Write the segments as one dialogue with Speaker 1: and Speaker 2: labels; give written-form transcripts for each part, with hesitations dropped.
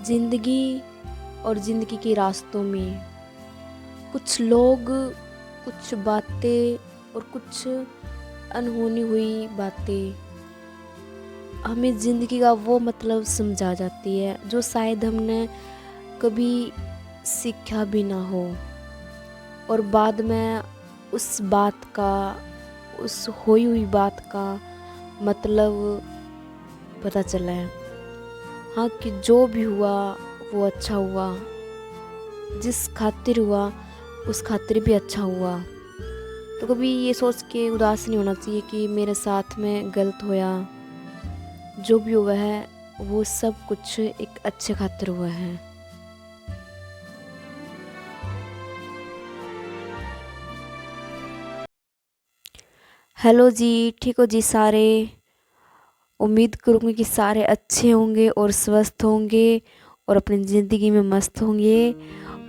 Speaker 1: जिंदगी और ज़िंदगी के रास्तों में कुछ लोग, कुछ बातें और कुछ अनहोनी हुई बातें हमें ज़िंदगी का वो मतलब समझा जाती है जो शायद हमने कभी सीखा भी ना हो, और बाद में उस बात का, उस हुई हुई बात का मतलब पता चला है। हाँ, कि जो भी हुआ वो अच्छा हुआ, जिस खातिर हुआ उस खातिर भी अच्छा हुआ। तो कभी ये सोच के उदास नहीं होना चाहिए कि मेरे साथ में गलत होया। जो भी हुआ है वो सब कुछ एक अच्छे खातिर हुआ है। हेलो जी, ठीक हो जी सारे? उम्मीद करूँगी कि सारे अच्छे होंगे और स्वस्थ होंगे और अपनी ज़िंदगी में मस्त होंगे।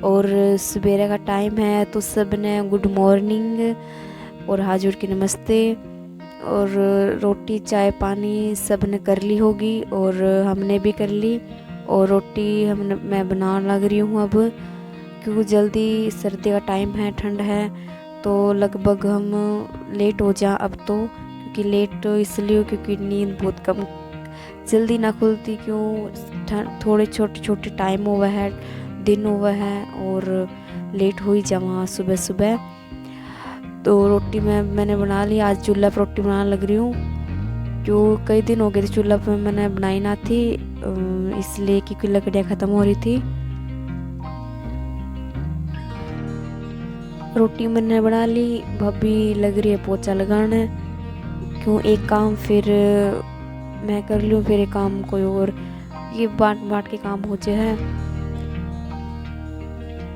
Speaker 1: और सवेरे का टाइम है तो सब ने गुड मॉर्निंग और हाथ जोड़ के नमस्ते। और रोटी चाय पानी सब ने कर ली होगी और हमने भी कर ली। और रोटी मैं बनाने लग रही हूँ अब, क्योंकि जल्दी सर्दी का टाइम है, ठंड है, तो लगभग हम लेट हो जाए अब तो। क्योंकि लेट इसलिए क्योंकि नींद बहुत कम जल्दी ना खुलती, क्यों थोड़े छोटे छोटे टाइम हुआ है, दिन हुआ है और लेट हो ही जावा सुबह सुबह। तो रोटी मैंने बना ली। आज चूल्हा पर रोटी बनाने लग रही हूँ, क्यों कई दिन हो गए थे चूल्हा पर मैंने बनाई ना थी, इसलिए क्योंकि लकड़ियाँ ख़त्म हो रही थी। रोटी मैंने बना ली, भाभी लग रही है पोछा लगाने। क्यों एक काम फिर मैं कर लूँ, फिर एक काम कोई और, ये बांट बांट के काम हो जाए है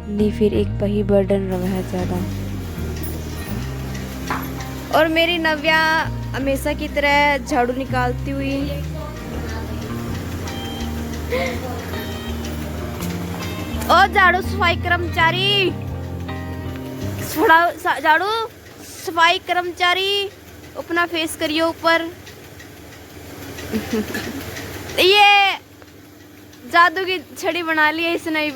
Speaker 1: नहीं, फिर एक पर ही बर्डन रहा है ज़्यादा। और मेरी नव्या हमेशा की तरह झाड़ू निकालती हुई। ओ झाड़ू सफाई कर्मचारी, झाड़ू सफाई कर्मचारी, अपना फेस करियो ऊपर। ये जादू की छड़ी बना ली है इसने।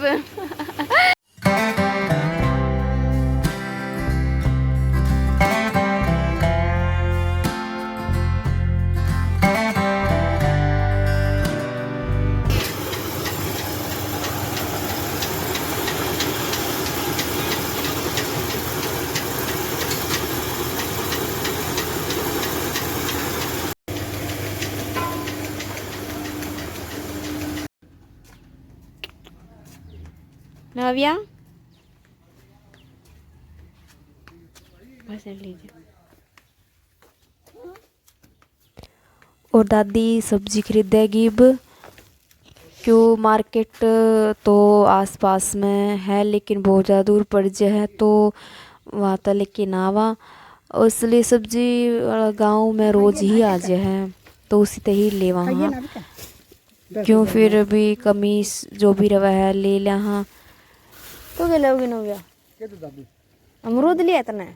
Speaker 1: नव्या बस लीजिए। और दादी सब्जी खरीदेगी अब, क्यों मार्केट तो आसपास में है लेकिन बहुत ज़्यादा दूर पड़ जाए है, तो वहाँ तक लेके ना आवा। और इसलिए सब्जी गांव में रोज़ ही आ जाए है, तो उसी ते ही ले वहाँ। क्यों फिर भी कमी जो भी रवा है ले लिया। हाँ तो ले लोगी नव्या, अमरूद लिया तने।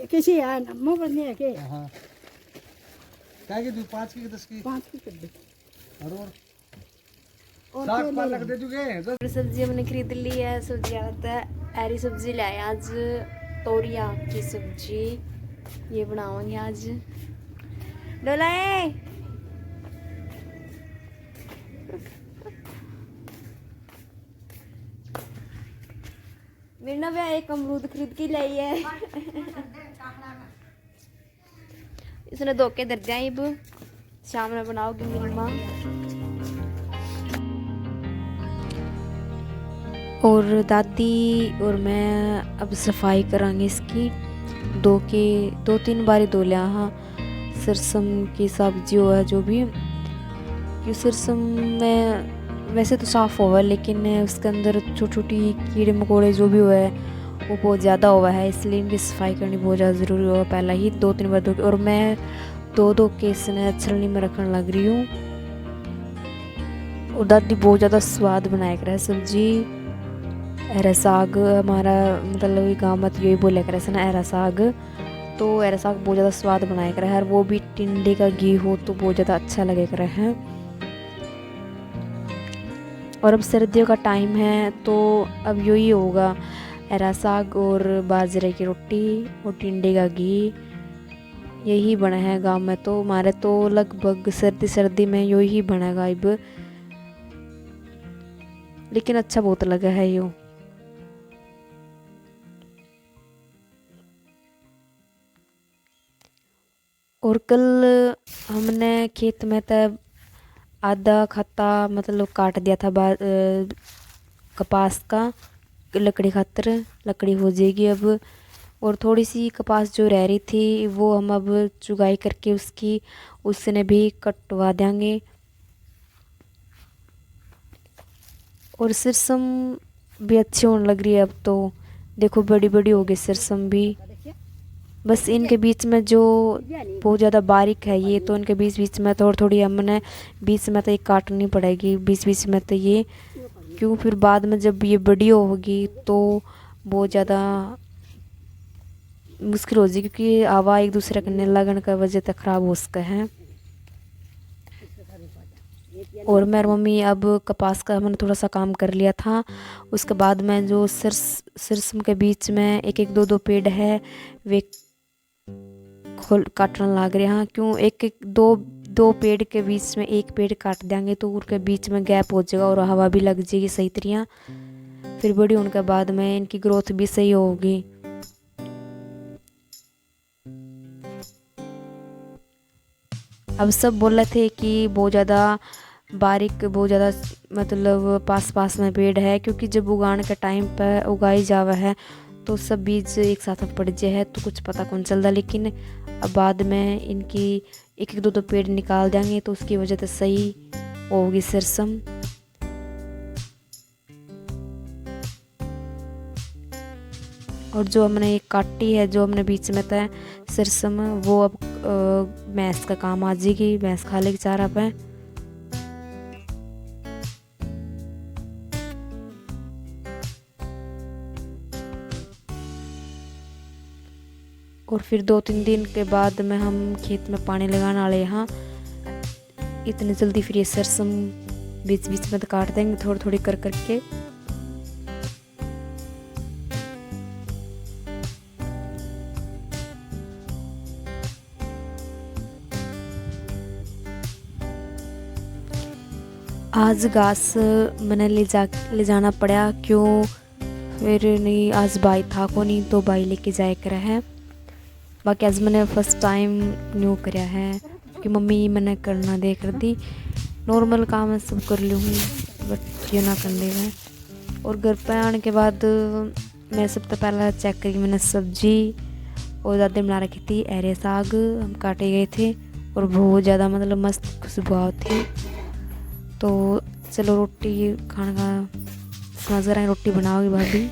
Speaker 2: कैसी है मुंह बंद है के?
Speaker 3: हाँ क्या की 5 की 10 की
Speaker 2: 5 की कर दे।
Speaker 3: और साग पालक दे चुके।
Speaker 1: सब्जी हमने खरीद ली है। सब्जी आता है हरी सब्जी लाए आज, तोरिया की सब्जी ये बनावांगे आज। डोलाए मेरा भी एक अमरूद खरीद के लाई है। इसने धोके दर दिया, अब शाम में बनाओगी मेरी माँ। और दादी और मैं अब सफाई करांगे इसकी। 2-3 बार धो लिया। हाँ, सरसम की सब्जी हो है जो भी, कि सरसम में वैसे तो साफ़ हुआ है लेकिन उसके अंदर छोटी छोटी कीड़े मकोड़े जो भी हुआ है वो बहुत ज़्यादा हुआ है, इसलिए इनकी सफाई करनी बहुत ज़्यादा ज़रूरी हुआ। पहला ही 2-3 बार धो के, और मैं दो के इसने छलनी में रखने लग रही हूँ। और दादी बहुत ज़्यादा स्वाद बनाया कर है सब्जी। एरा साग हमारा मतलब गाँव में तो यही बोले करे से ना एरा साग। तो एरा साग बहुत ज़्यादा स्वाद बनाए करे है, और वो भी टिंडे का घी हो तो बहुत ज़्यादा अच्छा लगे करे है। और अब सर्दियों का टाइम है तो अब यही होगा, एरा साग और बाजरे की रोटी और टिंडे का घी, यही बना है गांव में। तो हमारे तो लगभग सर्दी में यही बनेगा अब, लेकिन अच्छा बहुत लगा है यो। और कल हमने खेत में तब आधा खाता मतलब काट दिया था कपास का, लकड़ी खातर लकड़ी हो जाएगी अब। और थोड़ी सी कपास जो रह रही थी वो हम अब चुगाई करके उसने भी कटवा देंगे। और सिरसम भी अच्छी होने लग रही है अब तो, देखो बड़ी बड़ी हो गई सिरसम भी। बस इनके बीच में जो बहुत ज़्यादा बारीक है ये, तो इनके बीच बीच में थोड़ी थोड़ी हमने बीच में तो ये काटनी पड़ेगी बीच बीच में तो ये, क्यों फिर बाद में जब ये बड़ी होगी तो बहुत ज़्यादा मुश्किल हो जाएगी, क्योंकि हवा एक दूसरे के लगन का वजह से ख़राब हो सका है। और मेरी मम्मी अब कपास का हमने थोड़ा सा काम कर लिया था, उसके बाद में जो सिरसम के बीच में एक एक दो दो पेड़ है वे खोल काटने लग रहे हैं। क्यों एक एक दो पेड़ के बीच में एक पेड़ काट देंगे तो उनके बीच में गैप हो जाएगा और हवा भी लग जाएगी सही तरिया, फिर बड़ी होने के बाद में इनकी ग्रोथ भी सही होगी। अब सब बोल रहे थे कि बहुत ज़्यादा बारीक बहुत ज़्यादा मतलब पास पास में पेड़ है, क्योंकि जब उगाने के टाइम पर उगाई जावा है तो सब बीज एक साथ पड़ जाए है तो कुछ पता कौन चलता। लेकिन अब बाद में इनकी एक एक दो दो पेड़ निकाल देंगे तो उसकी वजह से सही होगी सिरसम। और जो हमने एक काटी है जो हमने बीच में तय सिरसम, वो अब भैंस का काम आ जाएगी, भैंस खा लेगी चारा पे। और फिर 2-3 दिन के बाद में हम खेत में पानी लगाने वाले यहाँ, इतनी जल्दी फिर ये सरसम बीच बीच में तो काट देंगे थोड़ी थोड़ी कर करके। आज घास मैंने ले जाना पड़ा, क्यों फिर नहीं आज भाई था को नहीं तो भाई लेके जाए कर है। बाकी आज मैंने फर्स्ट टाइम न्यू कराया है कि मम्मी मैंने करना दे कर दी, नॉर्मल काम है सब कर लूँगी बट ये ना कर देगा। और घर पे आने के बाद मैं सबसे पहला चेक करी मैंने सब्जी और दादी बना रखी थी अरे साग, हम काटे गए थे और बहुत ज़्यादा मतलब मस्त खुशबू थी। तो चलो रोटी खाने का समझ रहे हैं, रोटी बनाओगी भाभी।